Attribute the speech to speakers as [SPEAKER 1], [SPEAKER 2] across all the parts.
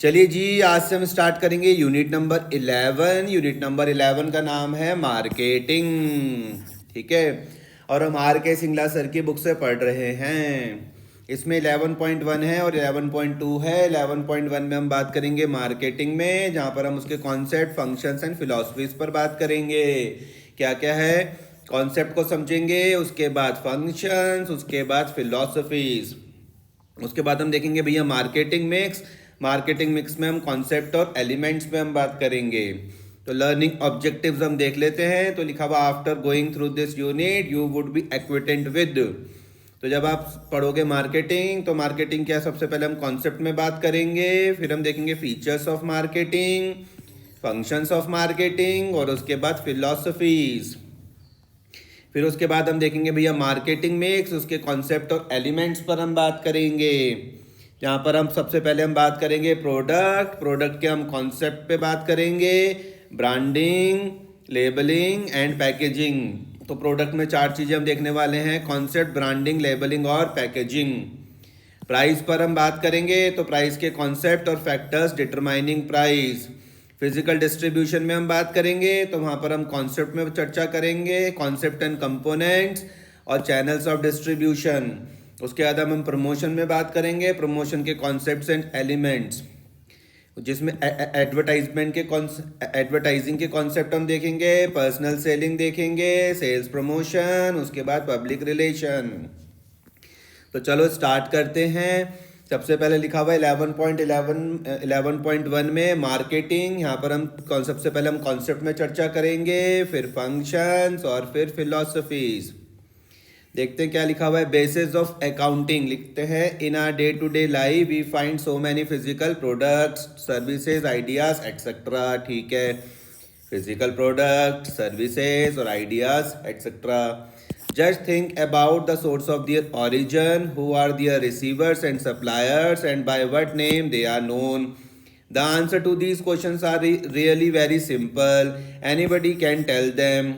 [SPEAKER 1] चलिए जी, आज से हम स्टार्ट करेंगे यूनिट नंबर 11। यूनिट नंबर 11 का नाम है मार्केटिंग। ठीक है, और हम आर के सिंगला सर की बुक से पढ़ रहे हैं। इसमें 11.1 है और 11.2 है। 11.1 में हम बात करेंगे मार्केटिंग में, जहाँ पर हम उसके कॉन्सेप्ट, फंक्शंस एंड फिलॉसफीज पर बात करेंगे। क्या क्या है, कॉन्सेप्ट को समझेंगे, उसके बाद फंक्शंस, उसके बाद फिलॉसफीज, उसके बाद हम देखेंगे भैया मार्केटिंग मिक्स। मार्केटिंग मिक्स में हम कॉन्सेप्ट और एलिमेंट्स पे हम बात करेंगे। तो लर्निंग ऑब्जेक्टिव्स हम देख लेते हैं। तो लिखा हुआ after going through this unit you would be acquainted with. तो जब आप पढ़ोगे मार्केटिंग, तो मार्केटिंग क्या, सबसे पहले हम कॉन्सेप्ट में बात करेंगे, फिर हम देखेंगे features of marketing, functions of marketing, और उसके बाद फिलॉसफीज। फिर उसके बाद हम देखेंगे भैया मार्केटिंग मिक्स, उसके कॉन्सेप्ट और एलिमेंट्स पर हम बात करेंगे। जहाँ पर हम सबसे पहले हम बात करेंगे प्रोडक्ट, प्रोडक्ट के हम कॉन्सेप्ट पे बात करेंगे, ब्रांडिंग, लेबलिंग एंड पैकेजिंग। तो प्रोडक्ट में चार चीज़ें हम देखने वाले हैं, कॉन्सेप्ट, ब्रांडिंग, लेबलिंग और पैकेजिंग। प्राइस पर हम बात करेंगे, तो प्राइस के कॉन्सेप्ट और factors determining price. Physical distribution में हम बात करेंगे, तो वहाँ पर हम कॉन्सेप्ट में चर्चा करेंगे, कॉन्सेप्ट एंड कंपोनेंट्स और चैनल्स ऑफ डिस्ट्रीब्यूशन। उसके बाद हम प्रमोशन में बात करेंगे, प्रमोशन के कॉन्सेप्ट्स एंड एलिमेंट्स, जिसमें एडवर्टाइजमेंट के एडवर्टाइजिंग के कॉन्सेप्ट हम देखेंगे, पर्सनल सेलिंग देखेंगे, सेल्स प्रमोशन, उसके बाद पब्लिक रिलेशन। तो चलो स्टार्ट करते हैं। सबसे पहले लिखा हुआ है 11.1 में मार्केटिंग। यहाँ पर हम सबसे पहले हम कॉन्सेप्ट में चर्चा करेंगे, फिर फंक्शंस और फिर फिलॉसफीज। देखते हैं क्या लिखा हुआ है। बेसिस ऑफ अकाउंटिंग लिखते हैं, in our day to day life we find so many physical products, services, ideas etcetera. ठीक है, फिजिकल प्रोडक्ट, सर्विसेज और ideas etcetera. Just think about the source of their origin, who are their receivers and suppliers, and by what name they are known. The answer to these questions are really very simple. Anybody can tell them.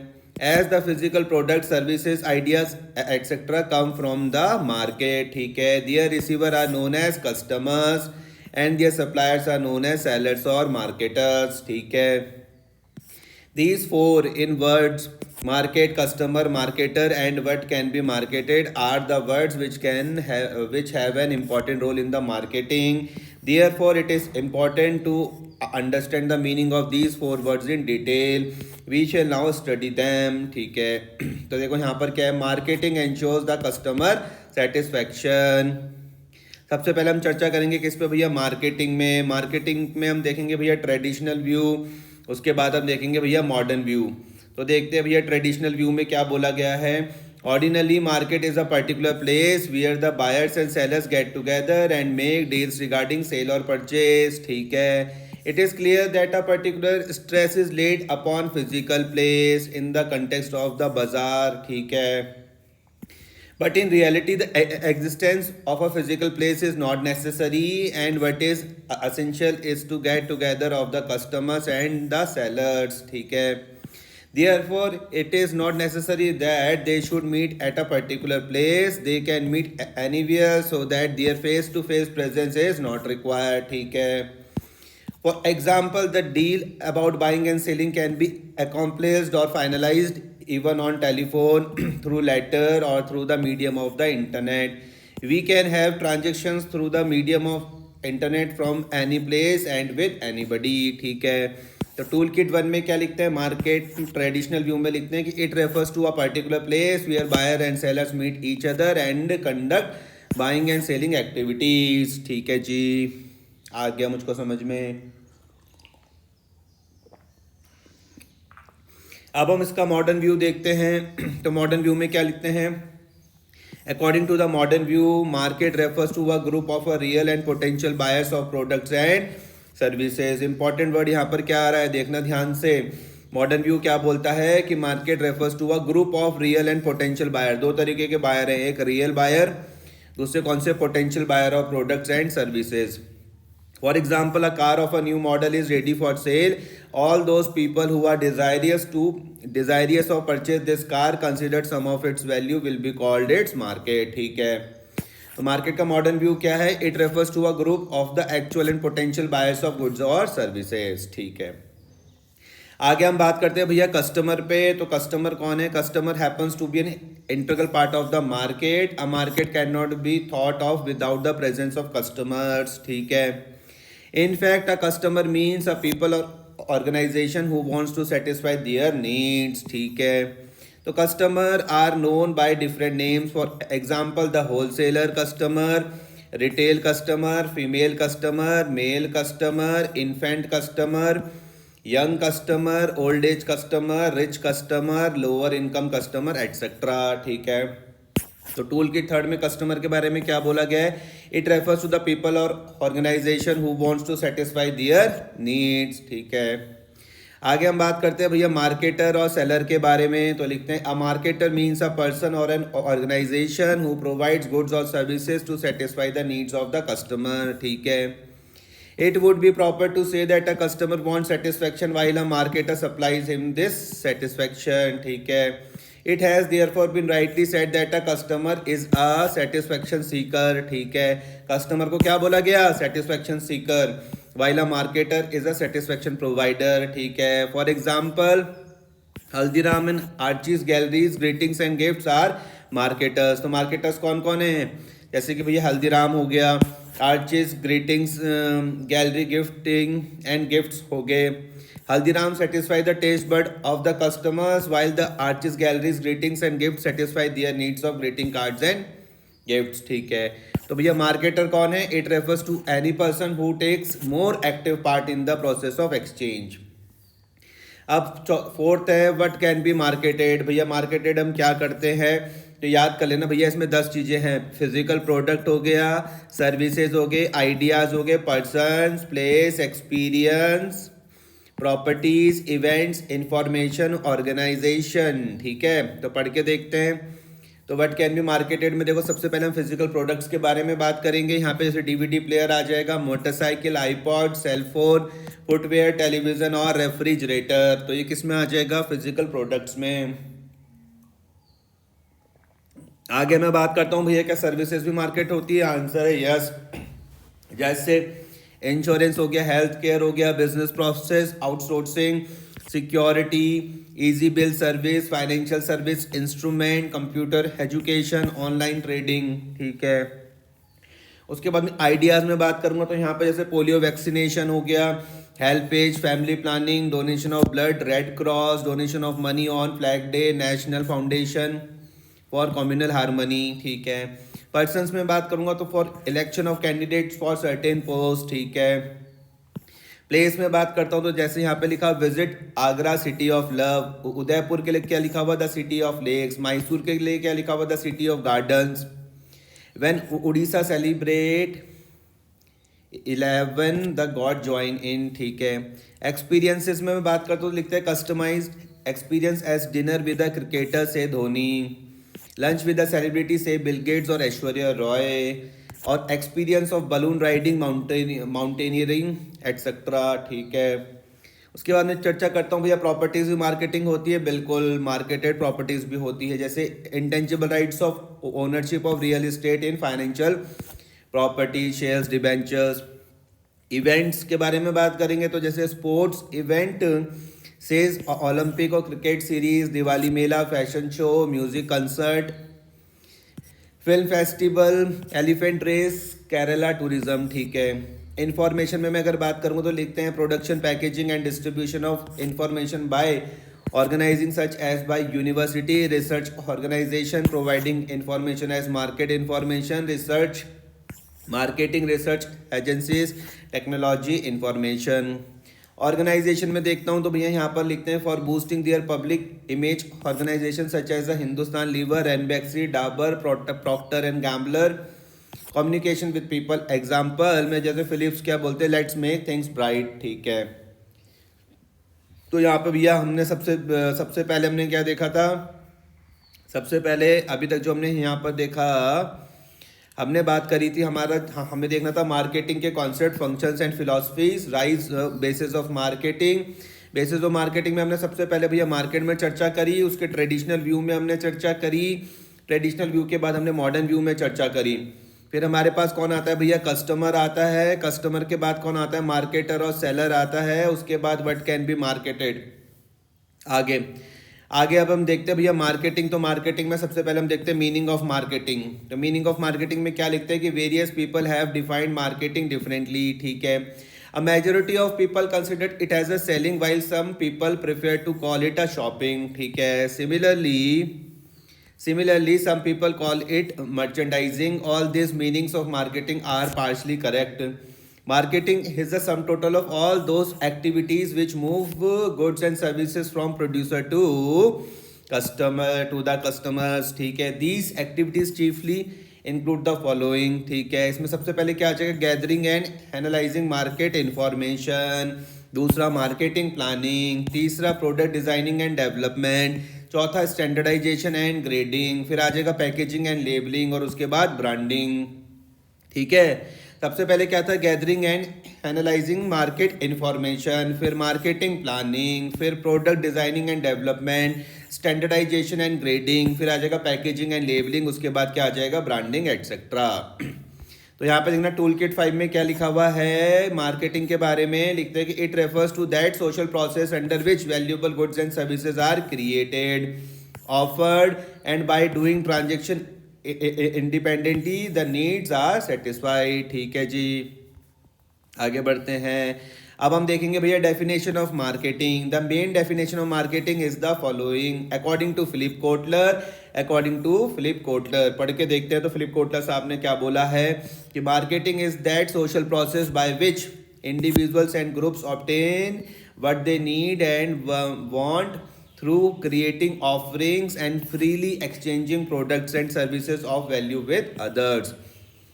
[SPEAKER 1] As the physical product, services, ideas, etc. come from the market. ठीक है, their receiver are known as customers and their suppliers are known as sellers or marketers. ठीक है, these four in words, market, customer, marketer and what can be marketed, are the words which have an important role in the marketing. Therefore it is important to understand the meaning of these four words in detail. We shall now study them. ठीक है, तो देखो यहाँ पर क्या है, marketing ensures the customer satisfaction। सबसे पहले हम चर्चा करेंगे किस पे भैया, मार्केटिंग में। मार्केटिंग में हम देखेंगे भैया ट्रेडिशनल व्यू, उसके बाद हम देखेंगे भैया मॉडर्न व्यू। तो देखते हैं भैया ट्रेडिशनल व्यू में क्या बोला गया है। Ordinarily market is a particular place where the buyers and sellers get together and make deals regarding sale और परचेज। ठीक है, it is clear that a particular stress is laid upon physical place in the context of the bazaar. ठीक है, but in reality the existence of a physical place is not necessary, and what is essential is to get together of the customers and the sellers. ठीक है, therefore it is not necessary that they should meet at a particular place, they can meet anywhere, so that their face to face presence is not required. ठीक है, for example, the deal about buying and selling can be accomplished or finalized even on telephone, through letter or through the medium of the internet. We can have transactions through the medium of internet from any place and with anybody. ठीक है, तो tool kit 1 में क्या लिखते हैं, market traditional view में लिखते हैं कि it refers to a particular place where buyer and sellers meet each other and conduct buying and selling activities. ठीक है जी, आ गया मुझको समझ में। अब हम इसका मॉडर्न व्यू देखते हैं। तो मॉडर्न व्यू में क्या लिखते हैं, according to the modern view market refers to a group of a real and potential buyers of products and services. Important word यहाँ पर क्या आ रहा है, देखना ध्यान से। मॉडर्न व्यू क्या बोलता है कि market refers to a group of real and potential buyer. दो तरीके के बायर हैं, एक रियल बायर, दूसरे कौन से, potential buyer of products and services. For example, a car of a new model is ready for sale. All those people who are desirous of purchase this car, considered some of its value, will be called its market. ठीक है, तो market का modern view क्या है? It refers to a group of the actual and potential buyers of goods और services. ठीक है, आगे हम बात करते हैं भैया कस्टमर पे। तो कस्टमर कौन है? Customer happens to be an integral part of the market. A market can not be thought of without the presence of customers. ठीक है, in fact a customer means a people और organisation who wants to satisfy their needs. ठीक है, तो customer are known by different names, for example the wholesaler customer, retail customer, female customer, male customer, infant customer, young customer, old age customer, rich customer, lower income customer etcetera. ठीक है, तो tool kit third में customer के बारे में क्या बोला गया है? It refers to the people और organisation who wants to satisfy their needs. ठीक है, आगे हम बात करते हैं भैया मार्केटर और सेलर के बारे में। तो लिखते हैं a marketer means a person और an organisation who provides goods और services to satisfy the needs of the customer. ठीक है, it would be proper to say that a customer wants satisfaction while a marketer supplies him this satisfaction. ठीक है, it has therefore been rightly said that a customer is a satisfaction seeker. ठीक है, customer को क्या बोला गया? satisfaction seeker, while a marketer is a satisfaction provider. ठीक है, for example Haldiram and Archies galleries greetings and gifts are marketers. तो marketers कौन कौन है? जैसे कि भैया हल्दीराम हो गया, Archies greetings gallery gifting and gifts हो गए। Haldiram satisfy the taste bud of the customers while the Archies galleries greetings and gift satisfy their needs of greeting cards and gifts. ठीक है, तो भैया मार्केटर कौन है? It refers to any person who takes more active part in the process of exchange. अब fourth है what can be marketed. भैया marketed हम क्या करते हैं? तो याद कर लेना भैया, इसमें 10 चीज़ें हैं। फिजिकल प्रोडक्ट हो गया, सर्विसेज हो गए, आइडियाज़ हो गए, persons, places, experience, properties, events, information, organisation. ठीक है, तो पढ़ के देखते हैं। तो व्हाट कैन बी मार्केटेड में देखो, सबसे पहले हम फिजिकल प्रोडक्ट्स के बारे में बात करेंगे। यहाँ पे जैसे डीवीडी प्लेयर आ जाएगा, motorcycle, iPod, cellphone, footwear, television और रेफ्रिजरेटर। तो ये किस में आ जाएगा? फिजिकल प्रोडक्ट्स में। आगे मैं बात करता हूँ भैया क्या सर्विसेज भी मार्केट होती है? आंसर है यस। जैसे इंश्योरेंस हो गया, हेल्थ केयर हो गया, business process, outsourcing, security, easy bill service, financial service, instrument, computer education, online trading. ठीक है, उसके बाद में आइडियाज़ में बात करूंगा तो यहाँ पे जैसे पोलियो वैक्सीनेशन हो गया, help page, family planning, donation of blood, red cross, donation of money on flag day, national foundation for communal harmony. ठीक है, पर्सन्स में बात करूंगा तो for election of candidates for certain post. ठीक है, प्लेस में बात करता हूँ तो जैसे यहाँ पे लिखा visit Agra city of love, Udaipur के लिए क्या लिखा हुआ? The city of lakes, Mysore के लिए क्या लिखा हुआ? The city of gardens. When Orissa celebrate 11 the god join in. ठीक है, एक्सपीरियंसेस में मैं बात करता हूँ तो लिखते हैं customised experience as dinner with the cricketer say Dhoni, lunch with the celebrity say Bill Gates और ऐश्वर्या रॉय, और experience of balloon riding, mountaineering etcetera. ठीक है, उसके बाद में चर्चा करता हूँ भैया प्रॉपर्टीज भी मार्केटिंग होती है। बिल्कुल, मार्केटेड प्रॉपर्टीज भी होती है, जैसे intangible rights of ownership of real estate in financial property, shares, debentures. Events के बारे में बात करेंगे तो जैसे स्पोर्ट्स इवेंट सेज ओलंपिक और cricket series, Diwali mela, fashion show, music concert, film festival, elephant race, Kerala tourism. ठीक है, इंफॉर्मेशन में मैं अगर बात करूँ तो लिखते हैं production, packaging and distribution of information by organising such as by university, research organisation providing information as market information, research marketing research agencies, technology information. Organisation में देखता हूँ तो भैया यहाँ पर लिखते हैं for boosting their public image organisation such as a Hindustan Lever, Ranbaxy, Dabur, Procter and gambler, communication with people. Example में जैसे फिलिप्स क्या बोलते हैं, लेट्स मेक थिंग्स ब्राइट। ठीक है, तो यहाँ पे भैया हमने सबसे पहले हमने क्या देखा था? सबसे पहले अभी तक जो हमने यहाँ पर देखा, हमने बात करी थी हमें देखना था मार्केटिंग के concept, functions and philosophies, rise basis of marketing. Basis of marketing में हमने सबसे पहले भैया मार्केट में चर्चा करी, उसके ट्रेडिशनल व्यू में हमने चर्चा करी, ट्रेडिशनल व्यू के बाद हमने मॉडर्न व्यू में चर्चा करी। फिर हमारे पास कौन आता है भैया, कस्टमर आता है, कस्टमर के बाद कौन आता है, मार्केटर और सेलर आता है, उसके बाद व्हाट कैन बी मार्केटेड। आगे आगे अब हम देखते हैं भैया मार्केटिंग। तो मार्केटिंग में सबसे पहले हम देखते हैं मीनिंग ऑफ मार्केटिंग। तो मीनिंग ऑफ मार्केटिंग में क्या लिखते हैं कि various people have defined marketing differently, ठीक है। A majority of people consider it as a selling while some people prefer to call it a shopping, ठीक है। Similarly, some people call it merchandising. All these meanings of marketing are partially correct. Marketing is the sum total of all those activities which move goods and services from producer to customer to the customers, ठीक है। These activities chiefly include the following, ठीक है। इसमें सबसे पहले क्या आ जाएगा, gathering and analysing market information, दूसरा मार्केटिंग प्लानिंग, तीसरा प्रोडक्ट डिजाइनिंग एंड डेवलपमेंट, चौथा स्टैंडर्डाइजेशन एंड ग्रेडिंग, फिर आ जाएगा पैकेजिंग एंड लेबलिंग और उसके बाद ब्रांडिंग, ठीक है। सबसे पहले क्या था, gathering and analysing market information, फिर मार्केटिंग प्लानिंग, फिर product designing and development, standardisation and grading, फिर आ जाएगा पैकेजिंग एंड लेबलिंग, उसके बाद क्या आ जाएगा, ब्रांडिंग एटसेट्रा। तो यहाँ पे देखना टूल किट 5 में क्या लिखा हुआ है मार्केटिंग के बारे में, लिखते हैं कि it refers to that social process under which valuable goods and services are created, offered and by doing transaction independently the needs are satisfied, ठीक है जी। आगे बढ़ते हैं। अब हम देखेंगे भैया definition of marketing. The main definition of marketing is the following according to Philip Kotler. पढ़ के देखते हैं तो फिलिप कोटलर साहब ने क्या बोला है कि marketing is that social process by which individuals and groups obtain what they need and want through creating offerings and freely exchanging products and services of value with others.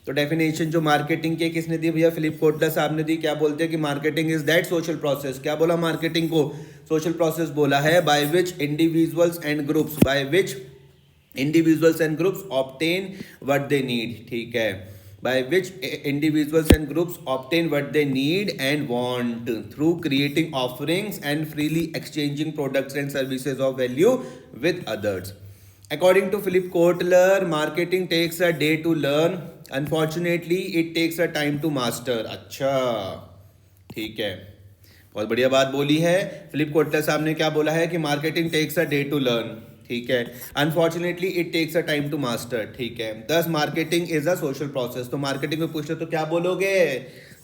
[SPEAKER 1] तो definition जो marketing की किसने दी भैया, Philip Kotler साहब ने दी। क्या बोलते हैं कि marketing is that social process, क्या बोला मार्केटिंग को, सोशल प्रोसेस बोला है, by which individuals and groups obtain what they need, ठीक है। By which individuals and groups obtain what they need and want through creating offerings and freely exchanging products and services of value with others. According to Philip Kotler, marketing takes a day to learn. Unfortunately, it takes a time to master. अच्छा, ठीक है, बहुत बढ़िया बात बोली है। Philip Kotler साहब ने क्या बोला है कि marketing takes a day to learn, ठीक है। Unfortunately it takes a time to master, ठीक है। Thus marketing is a social process. तो मार्केटिंग में पूछ लो तो क्या बोलोगे,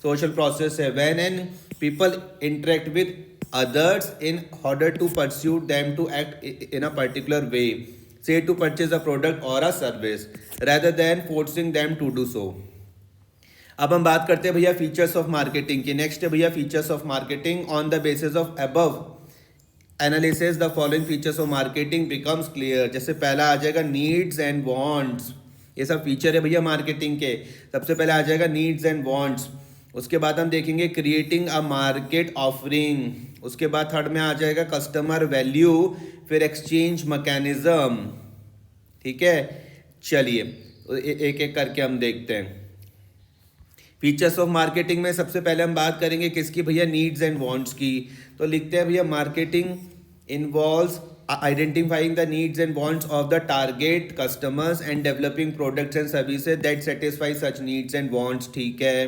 [SPEAKER 1] सोशल प्रोसेस है। When an people interact with others in order to pursue them to act in a particular way, say to purchase a product or a service rather than forcing them to do so। अब हम बात करते हैं भैया features of marketing की। Next है भैया features of marketing. On the basis of above analysis the following features of marketing becomes clear. जैसे पहला आ जाएगा नीड्स एंड वांट्स, ये सब फीचर है भैया मार्केटिंग के। सबसे पहले आ जाएगा नीड्स एंड वांट्स, उसके बाद हम देखेंगे क्रिएटिंग अ मार्केट ऑफरिंग, उसके बाद थर्ड में आ जाएगा कस्टमर वैल्यू, फिर एक्सचेंज मैकेनिज्म, ठीक है। चलिए एक एक करके हम देखते हैं। फीचर्स ऑफ मार्केटिंग में सबसे पहले हम बात करेंगे किसकी भैया, नीड्स एंड वांट्स की। तो लिखते हैं भैया marketing involves identifying the needs and wants of the target customers and developing products and services that satisfy such needs and wants, ठीक है।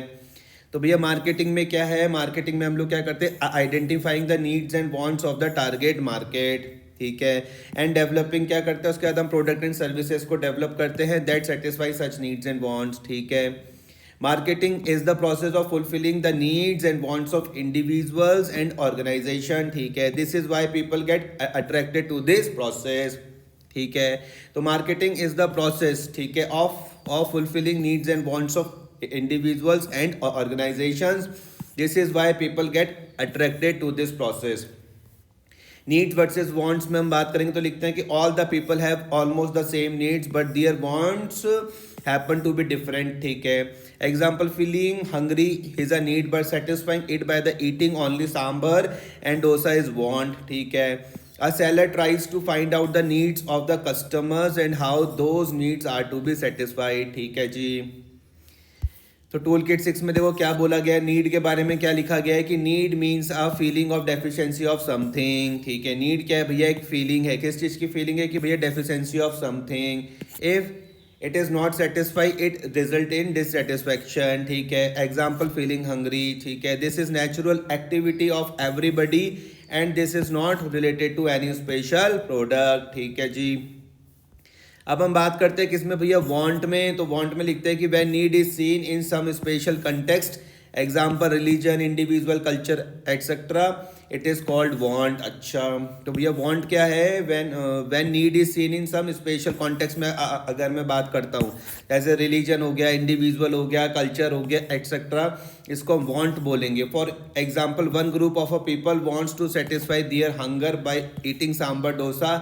[SPEAKER 1] तो भैया मार्केटिंग में क्या है, मार्केटिंग में हम लोग क्या करते हैं, identifying the needs and wants of the target market, ठीक है। एंड डेवलपिंग क्या करते हैं, उसके बाद हम प्रोडक्ट एंड सर्विसेज को डेवलप करते हैं that satisfy such needs and wants, ठीक है। Marketing is the process of fulfilling the needs and wants of individuals and organisation, ठीक है। This is why people get attracted to this process, ठीक है। तो मार्केटिंग इज द प्रोसेस, ठीक है, of fulfilling needs and wants of individuals and organizations. This is why people get attracted to this process. Needs versus wants में हम बात करेंगे तो लिखते हैं कि all the people have almost the same needs but their wants happen to be different, ठीक है। Example, feeling hungry is a need but satisfying it by the eating only sambar and dosa is want, ठीक है। A seller tries to find out the needs of the customers and how those needs are to be satisfied, ठीक है जी। तो tool kit 6 में देखो क्या बोला गया है, नीड के बारे में क्या लिखा गया है कि need means a feeling of deficiency of something, ठीक है। नीड क्या है भैया, एक फीलिंग है, किस चीज़ की फीलिंग है कि भैया deficiency of something. If it is not satisfy, it result in dissatisfaction, ठीक है। एग्जाम्पल फीलिंग हंग्री, ठीक है। This is natural activity of everybody and this is not related to any special product, ठीक है जी। अब हम बात करते हैं किसमें भैया, वांट में। तो वांट में लिखते हैं कि when need is seen in some special context, example religion, individual, culture etcetera, it is called want. अच्छा, तो भैया वांट क्या है, when need is seen in some special context में अगर मैं बात करता हूँ, जैसे रिलीजन हो गया, इंडिविजुअल हो गया, कल्चर हो गया एक्सेट्रा, इसको वांट बोलेंगे। For example one group of a people wants to satisfy their hunger by eating sambar dosa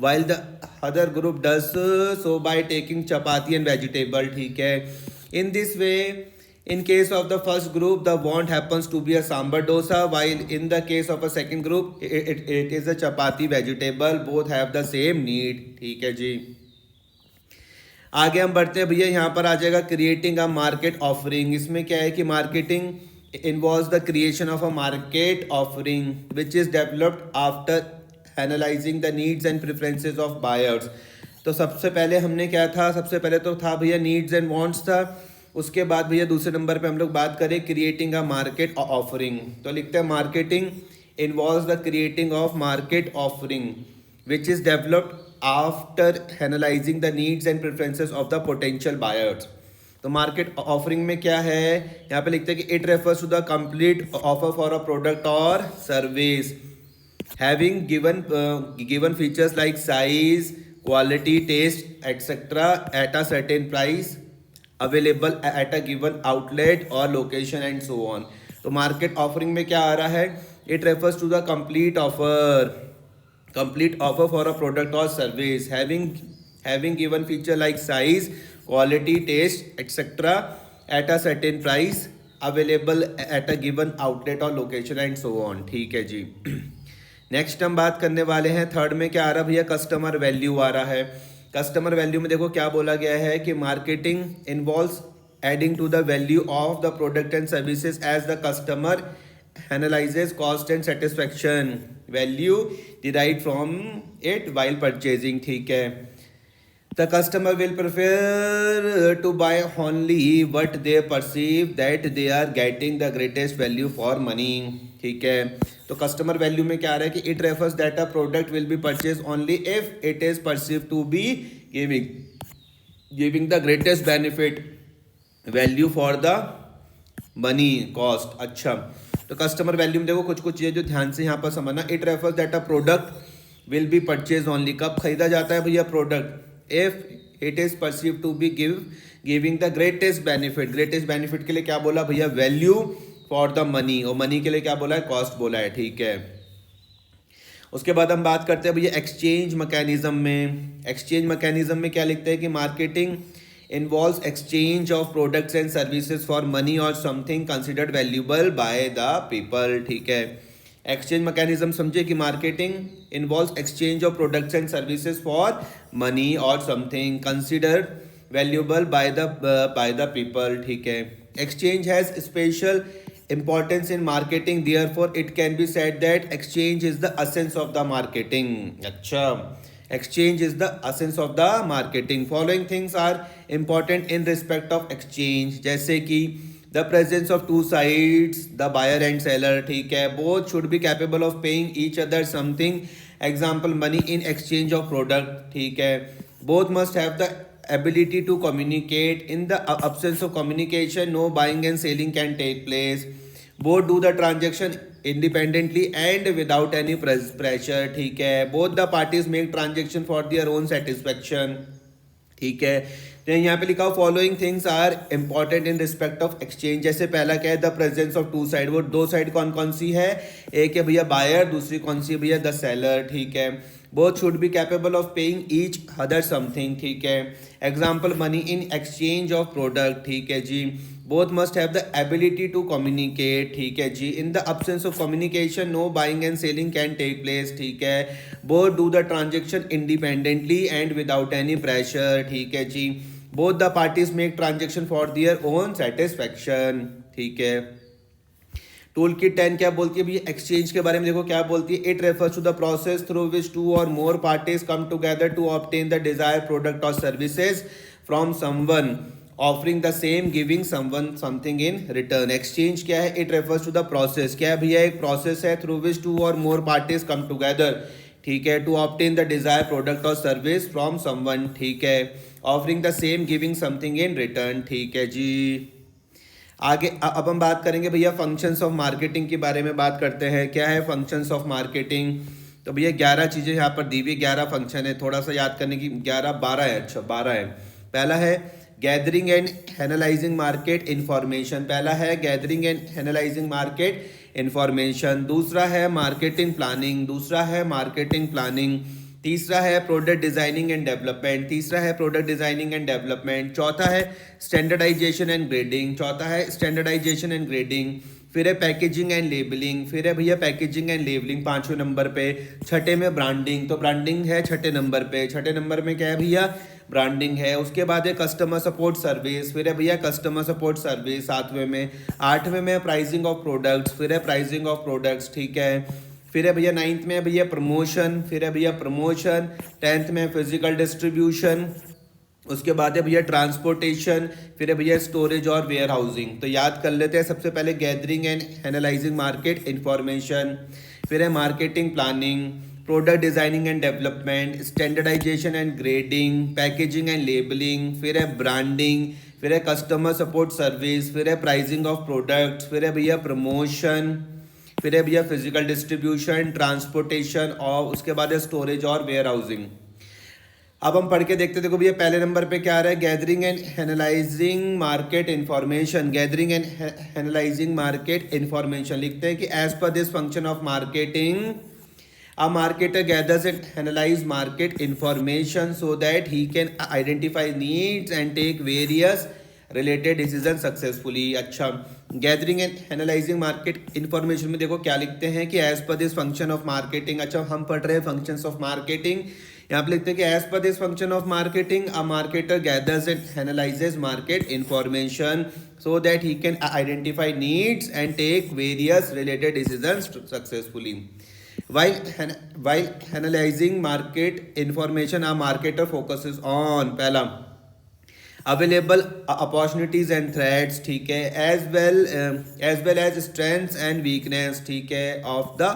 [SPEAKER 1] while the other group does so by taking chapati and vegetable, ठीक है। in this way, in case of the first group the want happens to be a sambar dosa, while in the case of a second group it is a chapati vegetable, both have the same need, ठीक है जी। आगे हम बढ़ते हैं भैया, यहाँ पर आ जाएगा क्रिएटिंग अ मार्केट ऑफरिंग। इसमें क्या है कि marketing involves the creation of a market offering which is developed after analysing the needs and preferences of buyers. तो सबसे पहले हमने क्या था, सबसे पहले तो था भैया नीड्स एंड वांट्स था। उसके बाद भैया दूसरे नंबर पे हम लोग बात करें क्रिएटिंग अ मार्केट ऑफरिंग। तो लिखते हैं marketing involves the creating of market offering which is developed after analysing the needs and preferences of the potential buyers. तो मार्केट ऑफरिंग में क्या है, यहाँ पे लिखते हैं कि it refers to the complete offer for a product और service having given features like size, quality, taste, etc. at a certain price, available at a given outlet or location and so on. तो market offering में क्या आ रहा है, it refers to the complete offer for a product और service having given feature like size, quality, taste, etc. at a certain price, available at a given outlet or location and so on, ठीक है जी। Next हम बात करने वाले हैं third में, क्या आ रहा है भैया, कस्टमर वैल्यू आ रहा है। कस्टमर वैल्यू में देखो क्या बोला गया है कि marketing involves adding to the value of the product and services as the customer analyses cost and satisfaction value derived from it while purchasing, ठीक है। The customer will prefer to buy only what they perceive that they are getting the greatest value for money, ठीक है। तो customer value में क्या आ रहा है कि it refers that a product will be purchase only if it is perceive to be giving the greatest benefit value for the money cost. अच्छा, तो कस्टमर वैल्यू में देखो कुछ कुछ चीज़ें जो ध्यान से यहाँ पर समझना, it refers that a product will be purchase only, कब खरीदा जाता है भैया product, if it is perceive to be giving the greatest benefit. Greatest benefit के लिए क्या बोला भैया, वैल्यू फॉर द मनी, और मनी के लिए क्या बोला है, कॉस्ट बोला है, ठीक है। उसके बाद हम बात करते हैं भैया एक्सचेंज मैकेनिज्म में। एक्सचेंज मैकेनिज्म में क्या लिखते हैं कि marketing involves exchange of products and services for money और something considered valuable by the people, ठीक है। एक्सचेंज मैकेनिज्म समझे कि marketing involves exchange of products and services for money और something considered valuable by the people, ठीक है। Exchange has special importance in marketing, therefore it can be said that exchange is the essence of the marketing। अच्छा, exchange is the essence of the marketing। following things are important in respect of exchange, जैसे कि the presence of two sides, the buyer and seller, ठीक है। both should be capable of paying each other something, example money in exchange of product, ठीक है। both must have the ability to communicate, in the absence of communication no buying and selling can take place, both do the transaction independently and without any pressure, ठीक है। both the parties make transaction for their own satisfaction, ठीक है। तो यहाँ पे लिखा following things are important in respect of exchange. जैसे पहला क्या है, the presence of two side, वो दो साइड कौन कौन सी है, एक है भैया बायर, दूसरी कौन सी है भैया द सेलर, ठीक है। Both should be capable of paying each other something, ठीक है। Example money in exchange of product, ठीक है जी। Both must have the ability to communicate, ठीक है जी। In the absence of communication no buying and selling can take place, ठीक है। Both do the transaction independently and without any pressure, ठीक है जी। Both the parties make transaction for their own satisfaction, ठीक है। टूल किट 10 क्या बोलती है भैया, एक्सचेंज के बारे में देखो क्या बोलती है, it refers to the process through which two और more parties come together to obtain the desire product और services from someone offering the same giving someone something in return. Exchange क्या है? It refers to the process. क्या है भैया? एक process है through which 2 और मोर पार्टीज कम टुगेदर, ठीक है, to obtain the desire product और सर्विस फ्रॉम समवन, ठीक है, offering the same giving something in return, ठीक है जी। आगे अब हम बात करेंगे भैया फंक्शंस ऑफ मार्केटिंग के बारे में बात करते हैं। क्या है फंक्शंस ऑफ मार्केटिंग? तो भैया 11 चीज़ें यहाँ पर दी हुई, 11 फंक्शन है, थोड़ा सा याद करने की। 11 12 है, अच्छा 12 है। पहला है gathering and analysing market information, पहला है gathering and analysing market information. दूसरा है मार्केटिंग प्लानिंग, दूसरा है मार्केटिंग प्लानिंग। तीसरा है प्रोडक्ट डिजाइनिंग एंड डेवलपमेंट, तीसरा है प्रोडक्ट डिजाइनिंग एंड डेवलपमेंट। चौथा है स्टैंडर्डाइजेशन एंड ग्रेडिंग, चौथा है स्टैंडर्डाइजेशन एंड ग्रेडिंग। फिर है पैकेजिंग एंड लेबलिंग, फिर है भैया पैकेजिंग एंड लेबलिंग 5वें नंबर पे। छठे में ब्रांडिंग, तो ब्रांडिंग है छठे नंबर पे। छठे नंबर में क्या है भैया? ब्रांडिंग है। उसके बाद है कस्टमर सपोर्ट सर्विस, फिर है भैया कस्टमर सपोर्ट सर्विस 7वें में। 8वें में प्राइसिंग ऑफ प्रोडक्ट्स, फिर है प्राइसिंग ऑफ प्रोडक्ट्स, ठीक है। फिर है भैया 9th में है भैया प्रमोशन, फिर है भैया प्रमोशन। 10th में फिजिकल डिस्ट्रीब्यूशन। उसके बाद है भैया ट्रांसपोर्टेशन, फिर है भैया स्टोरेज और वेयर हाउसिंग। तो याद कर लेते हैं। सबसे पहले gathering and analysing market information, फिर है marketing planning, product designing and development, standardisation and grading, packaging and labelling, फिर है ब्रांडिंग, फिर है कस्टमर सपोर्ट सर्विस, फिर है प्राइसिंग ऑफ प्रोडक्ट्स, फिर है भैया प्रमोशन, फिर है भैया फिजिकल डिस्ट्रीब्यूशन, ट्रांसपोर्टेशन और उसके बाद है स्टोरेज और वेयर हाउसिंग। अब हम पढ़ के देखते देखो भैया पहले नंबर पे क्या आ रहा है? Gathering and analysing market information, gathering and analysing market information. लिखते हैं कि as per this function of marketing a marketer gathers and analyze market information so that he can identify needs and take various related decisions successfully। अच्छा, gathering and analysing market information में देखो क्या लिखते हैं कि as per this function of marketing. अच्छा, हम पढ़ रहे हैं फंक्शंस ऑफ मार्केटिंग। यहाँ पे लिखते हैं कि as per this function of marketing a marketer gathers and analyses market information so that he can identify needs and take various related decisions successfully। While analyzing market information, a marketer focuses on पहला available opportunities and threats, ठीक है, as well as strengths and weakness, ठीक है, of the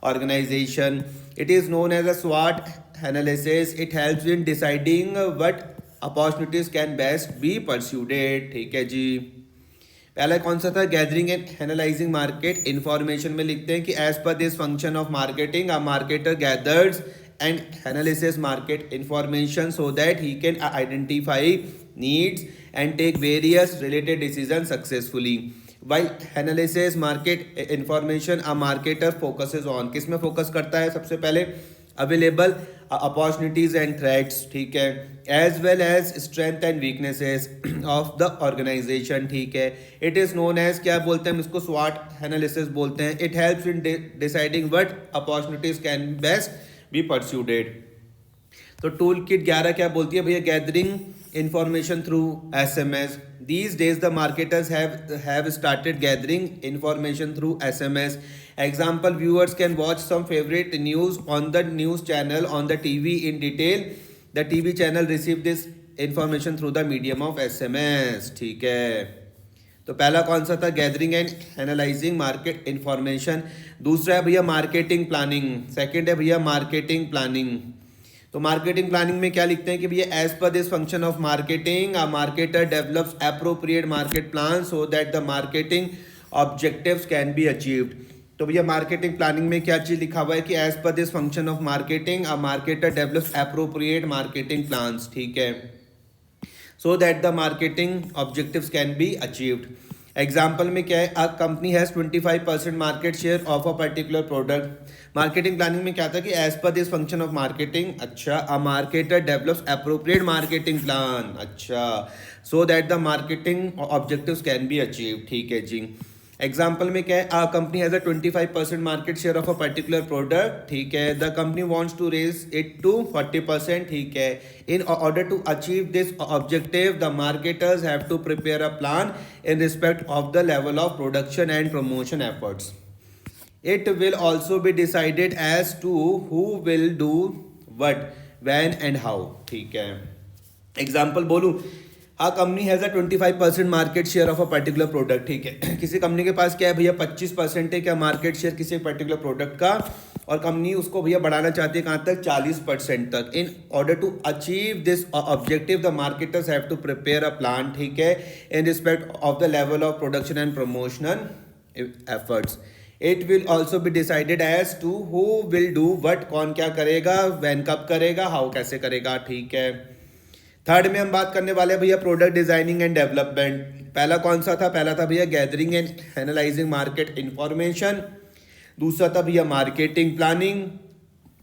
[SPEAKER 1] organization। It is known as a SWOT analysis। It helps in deciding what opportunities can best be pursued, ठीक है जी। पहला कौन सा था? Gathering and analysing market information में लिखते हैं कि as per this function of marketing a marketer gathers and analysis market information so that he can identify needs and take various related decision successfully. While analysis market information a marketer focuses on, किस में focus करता है? सबसे पहले available opportunities and threats, ठीक है, as well as strength and weaknesses of the organisation, ठीक है। इट इज नोन एज, क्या बोलते हैं हम इसको? स्वॉट एनालिसिस बोलते हैं। It helps in deciding what opportunities can best be pursued. तो टूल किट 11 क्या बोलती है भैया? Gathering information through SMS। These days the marketers have started gathering information through SMS। Example, viewers can watch some favorite news on the news channel on the TV in detail। The TV channel receive this information through the medium of SMS, ठीक है। तो पहला कौन सा था? Gathering and analysing market information. दूसरा है भैया मार्केटिंग प्लानिंग। सेकंड है भैया मार्केटिंग प्लानिंग। तो मार्केटिंग प्लानिंग में क्या लिखते हैं कि भैया as per this function of marketing a marketer develops appropriate market plan so that the marketing objectives can be achieved. तो भैया मार्केटिंग प्लानिंग में क्या चीज लिखा हुआ है कि as per this function of marketing a marketer develops appropriate marketing plans, ठीक है, so that the marketing objectives can be achieved. Example में क्या है? A company has 25% market share of a particular product. Marketing planning में क्या था कि as per this function of marketing, अच्छा, a marketer develops appropriate marketing plan, अच्छा, so that the marketing objectives can be achieve, ठीक है जी। Example में क्या है? A company has a 25% market share of a particular product, ठीक है, the company wants to raise it to 40%, ठीक है। In order to achieve this objective the marketers have to prepare a plan in respect of the level of production and promotion efforts। It will also be decided as to who will do what, when and how, ठीक है। Example बोलूँ, हाँ, company has a 25% market share of a particular product, ठीक है। किसी company के पास क्या है भैया, 25% है क्या मार्केट शेयर किसी पर्टिकुलर प्रोडक्ट का, और कंपनी उसको भैया बढ़ाना चाहती है कहाँ तक, 40% तक। In order to achieve this objective the marketers have to prepare a plan, ठीक है, in respect of the level of production and promotional efforts. It will also be decided as to who will do what, कौन क्या करेगा, van कब करेगा, how कैसे करेगा, ठीक है। थर्ड में हम बात करने वाले हैं भैया प्रोडक्ट डिजाइनिंग एंड डेवलपमेंट। पहला कौन सा था, पहला था भैया gathering and analysing market information, दूसरा था भैया मार्केटिंग प्लानिंग,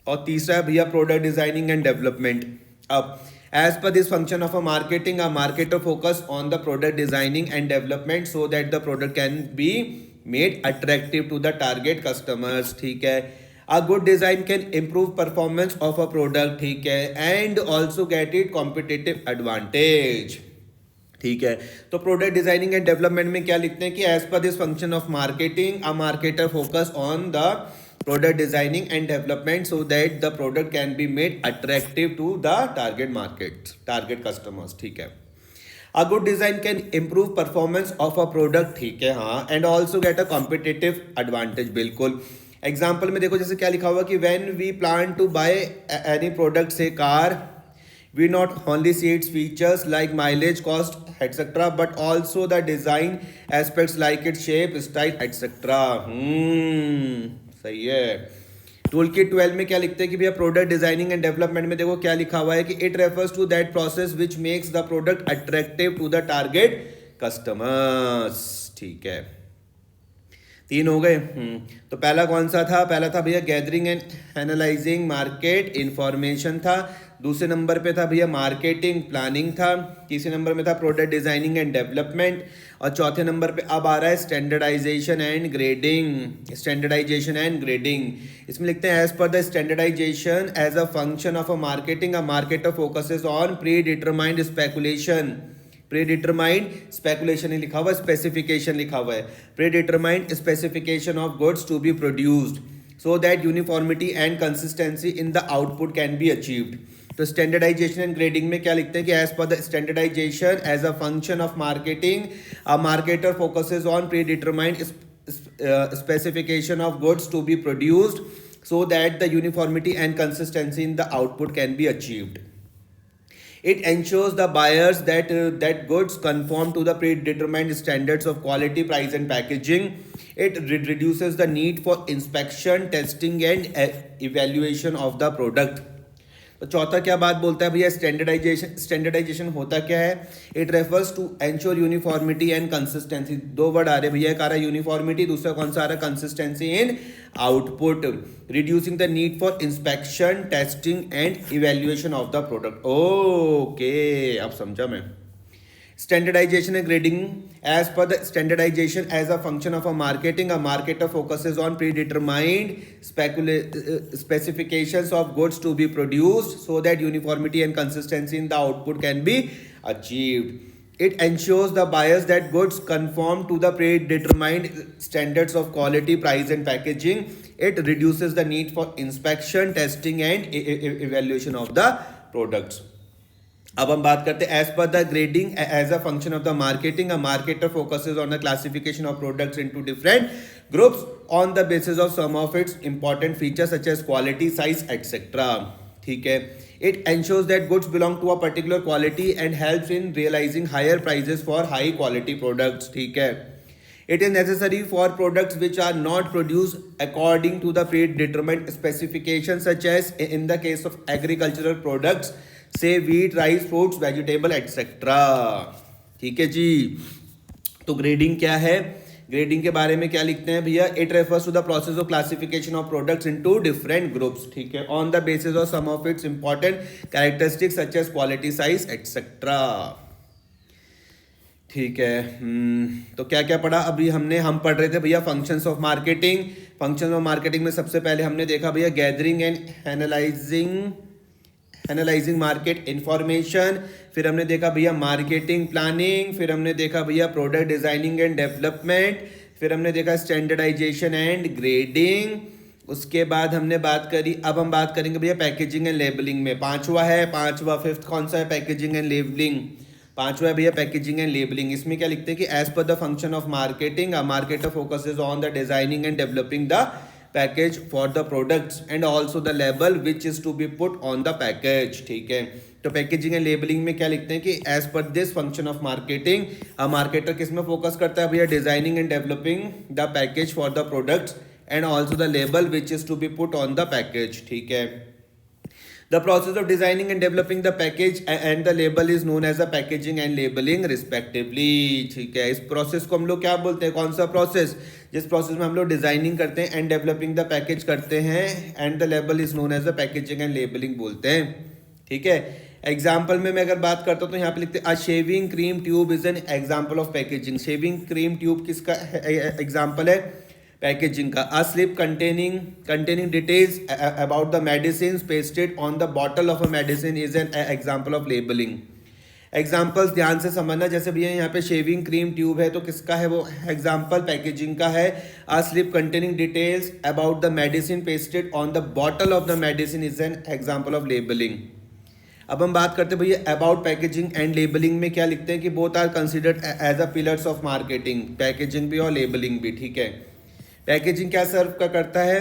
[SPEAKER 1] और तीसरा है भैया प्रोडक्ट डिजाइनिंग एंड डेवलपमेंट। अब as per this function of a marketer focus on the product designing and development so that the product can be made attractive to the target customers, ठीक है। A good design can improve performance of a product, ठीक है, and also get it competitive advantage, ठीक है। तो product designing and development में क्या लिखते हैं कि as per this function of marketing a marketer focus on the product designing and development so that the product can be made attractive to the target customers, ठीक है। A good design can improve performance of a product, ठीक है, हाँ, and also get a competitive advantage, बिल्कुल। Example में देखो जैसे क्या लिखा हुआ कि when we plan to buy any product say car, we not only see its features like mileage, cost etcetera, but also the design aspects like its shape, style etcetera. सही है। टूल किट 12 में क्या लिखते हैं कि भैया product designing and development में देखो क्या लिखा हुआ है कि it refers to that process which makes the product attractive to the target customers, ठीक है। 3 हो गए। तो पहला कौन सा था, पहला था भैया gathering and analysing market information था, दूसरे नंबर पे था भैया मार्केटिंग प्लानिंग था, तीसरे नंबर में था प्रोडक्ट डिजाइनिंग एंड डेवलपमेंट, और चौथे नंबर पे अब आ रहा है स्टैंडर्डाइजेशन एंड ग्रेडिंग। इसमें लिखते हैं as per the standardisation as a function of a marketer focuses on predetermined speculation ही लिखा हुआ है, स्पेसिफिकेशन लिखा हुआ है, predetermined specification of goods to be produced so that uniformity and consistency in the output can be achieved. तो standardisation and grading में क्या लिखते हैं कि as per the standardisation as a function of marketing a marketer focuses on predetermined specification of goods to be produced so that the uniformity and consistency in the output can be achieved. It ensures the buyers that goods conform to the predetermined standards of quality, price, and packaging. It reduces the need for inspection, testing, and evaluation of the product. तो चौथा क्या बात बोलता है भैया, standardisation होता क्या है, it refers to ensure uniformity and consistency. 2 word आ रहे भैया, एक आ रहा है यूनिफॉर्मिटी, दूसरा कौन सा आ रहा है, consistency in output, reducing the need for inspection, testing and evaluation of the product. Okay, अब समझा मैं। Standardization and grading. As per the standardization as a function of a marketer focuses on predetermined specifications of goods to be produced so that uniformity and consistency in the output can be achieved. It ensures the buyers that goods conform to the predetermined standards of quality, price, and packaging. It reduces the need for inspection, testing, and evaluation of the products. अब हम बात करते हैं as per the grading as a function of the marketing, a marketer focuses on the classification of products into different groups on the basis of some of its important features such as quality, size etcetera, ठीक है। It ensures that goods belong to a particular quality and helps in realising higher prices for high quality products, ठीक है। It is necessary for products which are not produced according to the predetermined specifications such as in the case of agricultural products, say wheat, rice, fruits, vegetable, etc. ठीक है जी। तो grading क्या है, grading के बारे में क्या लिखते हैं भैया, it refers to the process of classification of products into different groups, ठीक है, on the basis of some of its important characteristics such as quality, size etcetera, ठीक है। तो क्या क्या पढ़ा अभी हमने, हम पढ़ रहे थे भैया functions of marketing. Functions of marketing में सबसे पहले हमने देखा भैया gathering and analysing market information, फिर हमने देखा भैया मार्केटिंग प्लानिंग, फिर हमने देखा भैया प्रोडक्ट डिजाइनिंग एंड डेवलपमेंट, फिर हमने देखा स्टैंडर्डाइजेशन एंड ग्रेडिंग, उसके बाद हमने बात करी, अब हम बात करेंगे भैया पैकेजिंग एंड लेबलिंग में। पांचवा फिफ्थ कौन सा है? Packaging and labelling. पांचवा है भैया पैकेजिंग एंड लेबलिंग। इसमें क्या लिखते हैं कि as per the function of marketing, a marketer focuses on the designing and developing the package for the products and also the label which is to be put on the package. ठीक है, तो packaging and labelling में क्या लिखते हैं कि as per this function of marketing, a marketer किस में फोकस करता है भैया? Designing and developing the package for the products and also the label which is to be put on the package. ठीक है, the process of designing and developing the package and the label is known as the packaging and labeling respectively. ठीक है, इस process को हम लोग क्या बोलते हैं? कौन सा प्रोसेस? जिस प्रोसेस में हम लोग डिजाइनिंग करते हैं एंड डेवलपिंग द पैकेज करते हैं and the label is known as the packaging and labelling बोलते हैं। ठीक है, एग्जाम्पल में मैं अगर बात करता हूँ तो यहाँ पे लिखते हैं a shaving cream tube is an example of packaging. Shaving cream tube किसका एग्जाम्पल है? पैकेजिंग का। A slip containing details about the medicines pasted on the bottle of a medicine is an example of labeling. Examples ध्यान से समझना, जैसे भैया यहाँ पे शेविंग क्रीम ट्यूब है तो किसका है वो एग्जाम्पल? पैकेजिंग का है। A slip containing details about the medicine pasted on the bottle of the medicine is an example of labelling. अब हम बात करते हैं भैया अबाउट पैकेजिंग एंड लेबलिंग में क्या लिखते हैं कि both are considered as a pillars of marketing. Packaging भी और लेबलिंग भी। ठीक है, पैकेजिंग क्या सर्व करता है?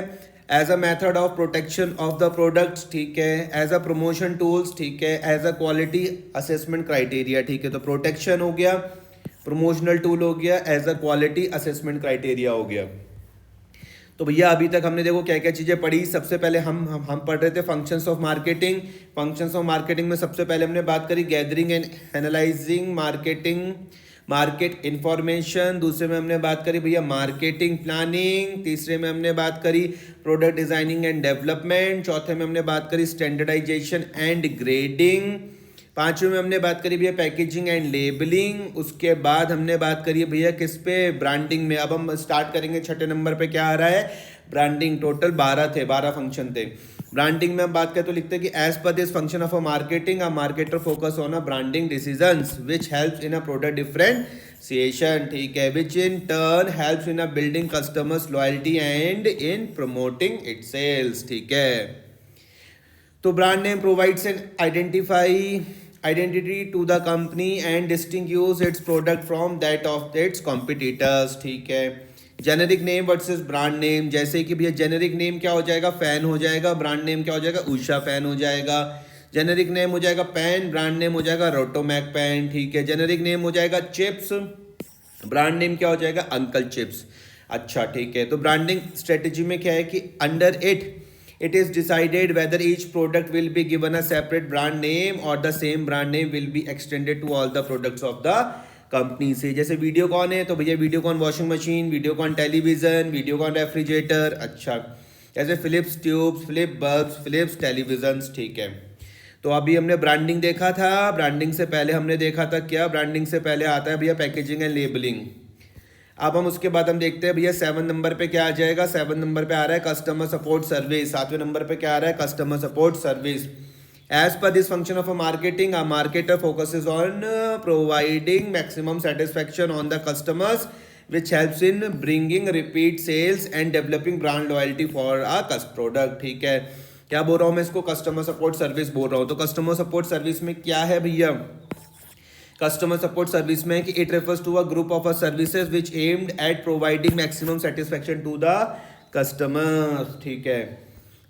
[SPEAKER 1] As a method of protection of the products. ठीक है, एज अ प्रमोशन टूल्स। ठीक है, as a quality assessment criteria. ठीक है, तो प्रोटेक्शन हो गया, प्रमोशनल टूल हो गया, as a quality assessment criteria हो गया। तो भैया अभी तक हमने देखो क्या क्या चीज़ें पढ़ी। सबसे पहले हम पढ़ रहे थे functions of marketing. Functions of marketing में सबसे पहले हमने बात करी gathering and analysing market information. दूसरे में हमने बात करी भैया मार्केटिंग प्लानिंग। तीसरे में हमने बात करी प्रोडक्ट डिजाइनिंग एंड डेवलपमेंट। चौथे में हमने बात करी स्टैंडर्डाइजेशन एंड ग्रेडिंग। पांचवें में हमने बात करी भैया पैकेजिंग एंड लेबलिंग। उसके बाद हमने बात करी भैया किस पे? ब्रांडिंग में। अब हम स्टार्ट करेंगे छठे नंबर पे, क्या आ रहा है? ब्रांडिंग। टोटल 12 फंक्शन थे। ब्रांडिंग में हम बात करें तो लिखते हैं कि as per this function of a marketing, a marketer focus on uh branding decisions which helps in uh product differentiation. ठीक है, which in turn helps in uh building customers loyalty and in promoting it sales. ठीक है, तो brand name provides an identity to the company and distinguish its product from that of its competitors. ठीक है, generic name versus brand name. जैसे कि भैया generic name क्या हो जाएगा? फैन हो जाएगा। ब्रांड नेम क्या हो जाएगा? उषा फैन हो जाएगा। जेनेरिक नेम हो जाएगा पेन, ब्रांड नेम हो जाएगा रोटोमैक पेन। ठीक है, जेनेरिक नेम हो जाएगा चिप्स, ब्रांड नेम क्या हो जाएगा? Uncle chips. अच्छा, ठीक है, तो ब्रांडिंग स्ट्रेटेजी में क्या है कि under it is decided whether each product will be given a separate brand name or the same brand name will be extended to all the products of the company से। जैसे वीडियोकॉन है तो भैया Videocon washing machine, Videocon television, Videocon refrigerator. अच्छा, जैसे Philips tubes, Philip bulbs, Philips televisions. ठीक है, तो अभी हमने ब्रांडिंग देखा था। ब्रांडिंग से पहले हमने देखा था क्या? ब्रांडिंग से पहले आता है भैया पैकेजिंग एंड लेबलिंग। अब हम उसके बाद हम देखते हैं भैया 7 नंबर पे क्या आ जाएगा? 7 नंबर पे आ रहा है कस्टमर सपोर्ट सर्विस। 7वें नंबर पे क्या आ रहा है? Customer support service. As per this function of a marketing, a marketer focuses on providing maximum satisfaction on the customers which helps in bringing repeat sales and developing brand loyalty for a product. ठीक है, क्या बोल रहा हूँ मैं इसको? Customer support service बोल रहा हूँ। तो कस्टमर सपोर्ट सर्विस में क्या है भैया? कस्टमर सपोर्ट सर्विस में कि it refers to a group of a services which aimed at providing maximum satisfaction to the customer. ठीक है,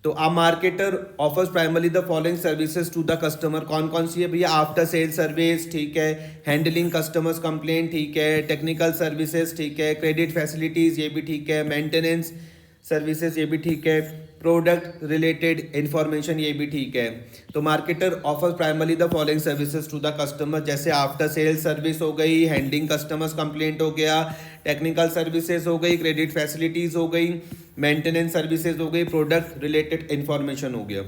[SPEAKER 1] तो a marketer offers primarily the following services to the customer. कौन कौन सी है भैया? After sale service. ठीक है, हैंडलिंग कस्टमर्स कंप्लेंट। ठीक है, टेक्निकल सर्विसेज। ठीक है, क्रेडिट फैसिलिटीज, ये भी ठीक है, मेंटेनेंस सर्विसेज, ये भी ठीक है, प्रोडक्ट रिलेटेड इंफॉर्मेशन, ये भी ठीक है। तो marketer offers primarily the following services to the customer, जैसे आफ्टर सेल सर्विस हो गई, हैंडलिंग कस्टमर्स कंप्लेंट हो गया, टेक्निकल सर्विसेज हो गई, क्रेडिट फैसिलिटीज हो गई, मेंटेनेंस सर्विसेज हो गई, प्रोडक्ट रिलेटेड इंफॉर्मेशन हो गया।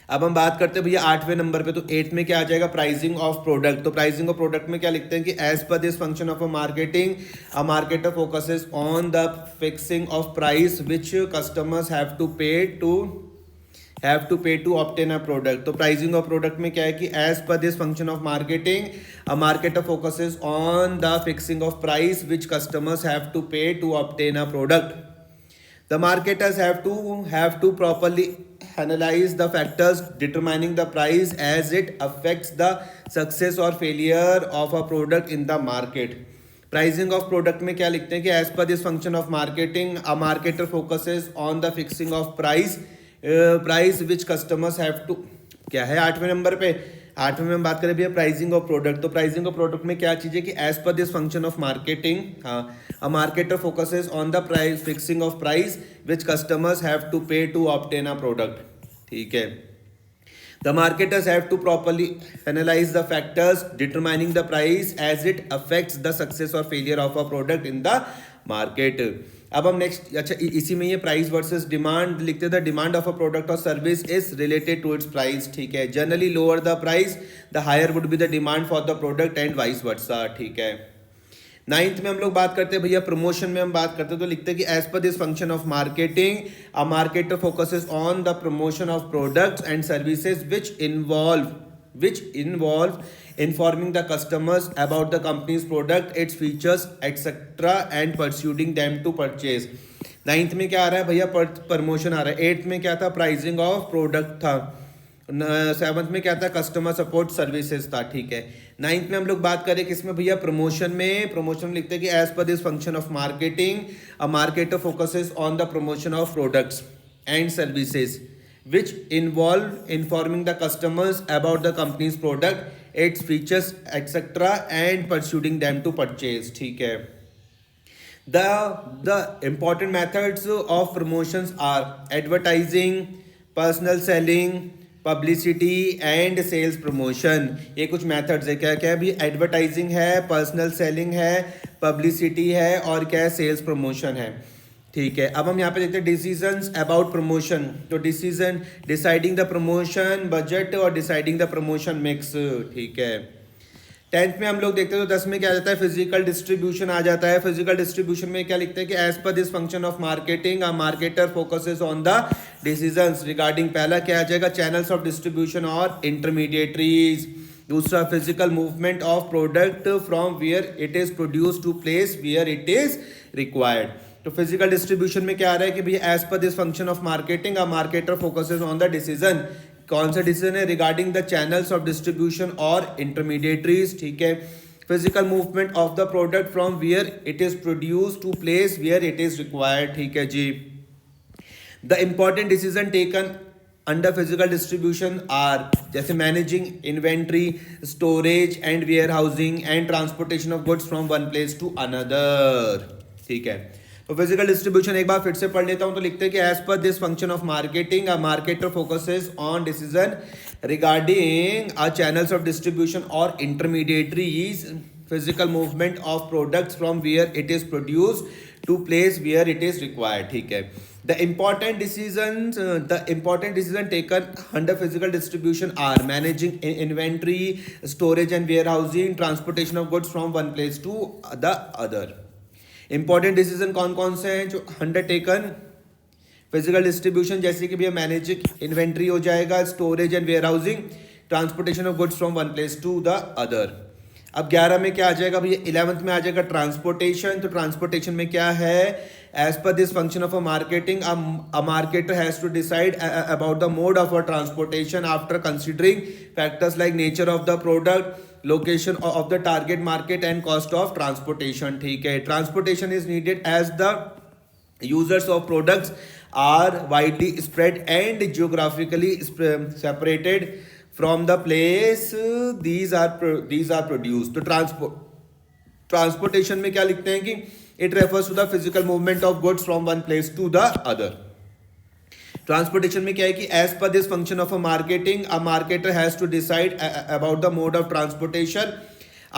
[SPEAKER 1] अब हम बात करते हैं भैया 8वें नंबर पे, तो 8 में क्या आ जाएगा? Pricing of product. तो प्राइसिंग ऑफ प्रोडक्ट में क्या लिखते हैं कि as per this function of a marketing, a marketer focuses on the fixing of price which customers have to pay to obtain a product. तो प्राइसिंग ऑफ प्रोडक्ट में क्या है कि as per this function of marketing, a marketer focuses on the fixing of price which customers have to pay to obtain a product. The marketers have to properly analyze the factors determining the price as it affects the success or failure of a product in the market. Pricing of product में क्या लिखते हैं कि as per this function of marketing a marketer focuses on the fixing of price which customers have to, क्या है 8वें number पे, 8वें में हम बात करें भैया प्राइसिंग ऑफ प्रोडक्ट। तो प्राइसिंग ऑफ प्रोडक्ट में क्या चीज़ है कि as per this function of marketing, हाँ, a marketer focuses on the price fixing of price which customers have to pay to obtain a product. ठीक है, the marketers have to properly analyze the factors determining the price as it affects the success or failure of a product in the market. अब हम next, अच्छा इसी में ये price versus demand लिखते थे। डिमांड ऑफ अ प्रोडक्ट और service is related to its price. ठीक है, generally lower the price the higher would be the demand for the product and vice versa. ठीक है, 9th में हम लोग बात करते हैं भैया प्रमोशन में हम बात करते हैं तो लिखते हैं कि as per this function of marketing a marketer focuses on the promotion of products and services which involve informing the customers about the company's product, its features, etc. and persuading them to purchase. 9th में क्या आ रहा है भैया promotion आ रहा है। 8th में क्या था प्राइसिंग ऑफ प्रोडक्ट था। 7th में क्या था कस्टमर सपोर्ट सर्विसेज था। ठीक है, 9th में हम लोग बात करें किसमें भैया प्रमोशन में। प्रमोशन लिखते हैं कि as per this function of marketing a marketer focuses on the promotion of products and services which involve informing the customers about the company's product, its features, etc. and persuading them to purchase. ठीक है, the important methods of promotions are advertising, personal selling, publicity and sales promotion. ये कुछ methods है, क्या क्या है भी, advertising है, पर्सनल सेलिंग है, पब्लिसिटी है और क्या है सेल्स प्रमोशन है। ठीक है, अब हम यहाँ पे देखते हैं डिसीजंस अबाउट प्रमोशन। तो decision deciding the promotion budget और डिसाइडिंग द प्रमोशन मिक्स। ठीक है, 10th में हम लोग देखते हैं तो 10 में क्या आ जाता है फिजिकल डिस्ट्रीब्यूशन आ जाता है। फिजिकल डिस्ट्रीब्यूशन में क्या लिखते हैं कि as per this function of marketing a marketer focuses on the decisions regarding, पहला क्या आ जाएगा चैनल्स ऑफ डिस्ट्रीब्यूशन और इंटरमीडिएटरीज। दूसरा physical movement of product from where it is produce to place where it is required. तो physical distribution में क्या आ रहा है कि भैया as per this function of marketing a marketer focuses on the decision, कौन सा डिसीजन है regarding the channels of distribution और इंटरमीडिएटरीज। ठीक है, physical movement of the product from where it is produce to place where it is required. ठीक है जी, the important decision taken under physical distribution are जैसे managing inventory, storage and warehousing and transportation of goods from one place to another. ठीक है, तो physical distribution एक बार फिर से पढ़ लेता हूं तो लिखते हैं कि as per this function of marketing a marketer focuses on decision regarding uh channels of distribution और intermediaries, physical movement of products from where it is produce to place where it is required. ठीक है, the important decision taken under physical distribution are managing inventory, storage and warehousing, transportation of goods from one place to the other. Important decision कौन कौन से हैं जो undertaken physical distribution, जैसे कि भैया मैनेजिंग इन्वेंट्री हो जाएगा, storage and warehousing, transportation of goods from one place to the other. अब 11 में क्या आ जाएगा भैया 11th में आ जाएगा ट्रांसपोर्टेशन। तो ट्रांसपोर्टेशन में क्या है as per this function of a marketing a marketer has to decide about the mode of a transportation after considering factors like nature of the product, location of the target market and cost of transportation. ठीक है, transportation is needed as the users of products are widely spread and geographically separated from the place these are produced। तो transportation में क्या लिखते हैं कि it refers to the physical movement of goods from one place to the other. Transportation में क्या है कि as per this function of a marketing a marketer has to decide about the mode of transportation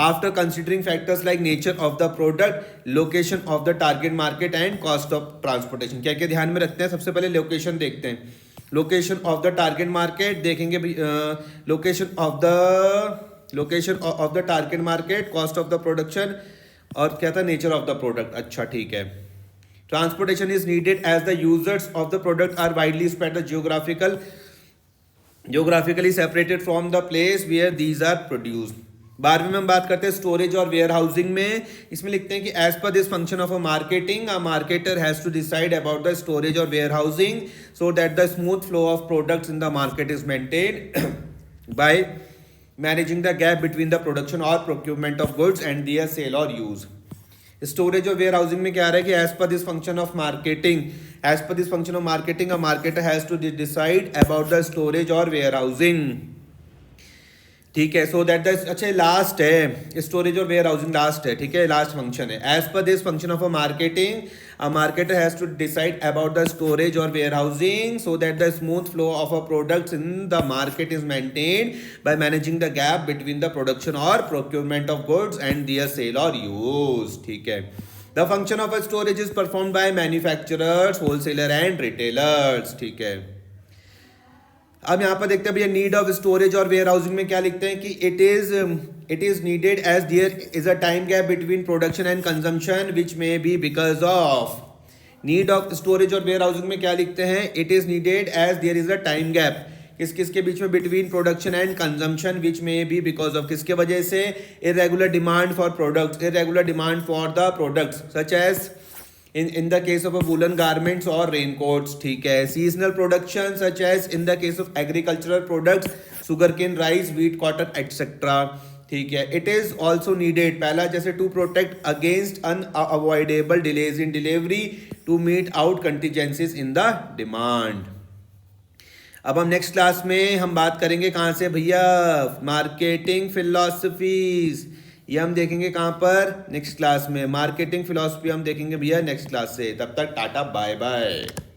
[SPEAKER 1] after considering factors like nature of the product, location of the target market and cost of transportation. क्या क्या ध्यान में रखते हैं, सबसे पहले location देखते हैं। Location of the target market देखेंगे, location of the target market, cost of the production और क्या था नेचर ऑफ द प्रोडक्ट। अच्छा ठीक है, transportation is needed as the users of the product are widely spread geographically separated from the place where these are produced। 12वीं में हम बात करते हैं स्टोरेज और वेयर हाउसिंग में। इसमें लिखते हैं कि as per this function of a marketing, a marketer has to decide about the storage और warehousing so that the smooth flow of products in the market is maintained by managing the gap between the production और procurement of goods and their sale और use. Storage और warehousing में क्या आ रहा है कि as per this function of marketing, as per this function of marketing a marketer has to decide about the storage और वेयर हाउसिंग। ठीक है, सो दैट द, अच्छा लास्ट है, स्टोरेज और वेयर हाउसिंग लास्ट है, ठीक है, लास्ट फंक्शन है। As per this function of a marketer has to decide about the storage और warehousing so that the smooth flow of uh products in the market is maintained by managing the gap between the production और procurement of goods and their sale और use. ठीक है, the function of a storage is performed by manufacturers, wholesaler and retailers. ठीक है, अब यहाँ पर देखते हैं भैया नीड ऑफ स्टोरेज और वेयर हाउसिंग में क्या लिखते हैं कि it is needed as there is a time gap between production and consumption which may be because of. Need of storage और वेयर हाउसिंग में क्या लिखते हैं, it is needed as there is a time gap, किसके बीच में, between production and consumption which may be because of, किसके वजह से, irregular demand for products, irregular demand for the products such as in the case of a woolen garments or raincoats। ठीक है, seasonal production such as in the case of agricultural products, sugarcane, rice, wheat, cotton etc। ठीक है, it is also needed, पहला जैसे to protect against unavoidable delays in delivery to meet out contingencies in the demand। अब हम next class में हम बात करेंगे कहाँ से भैया, मार्केटिंग फिलॉसफीज, ये हम देखेंगे कहाँ पर, नेक्स्ट क्लास में। मार्केटिंग फिलॉसफी हम देखेंगे भैया नेक्स्ट क्लास से। तब तक टाटा बाय बाय।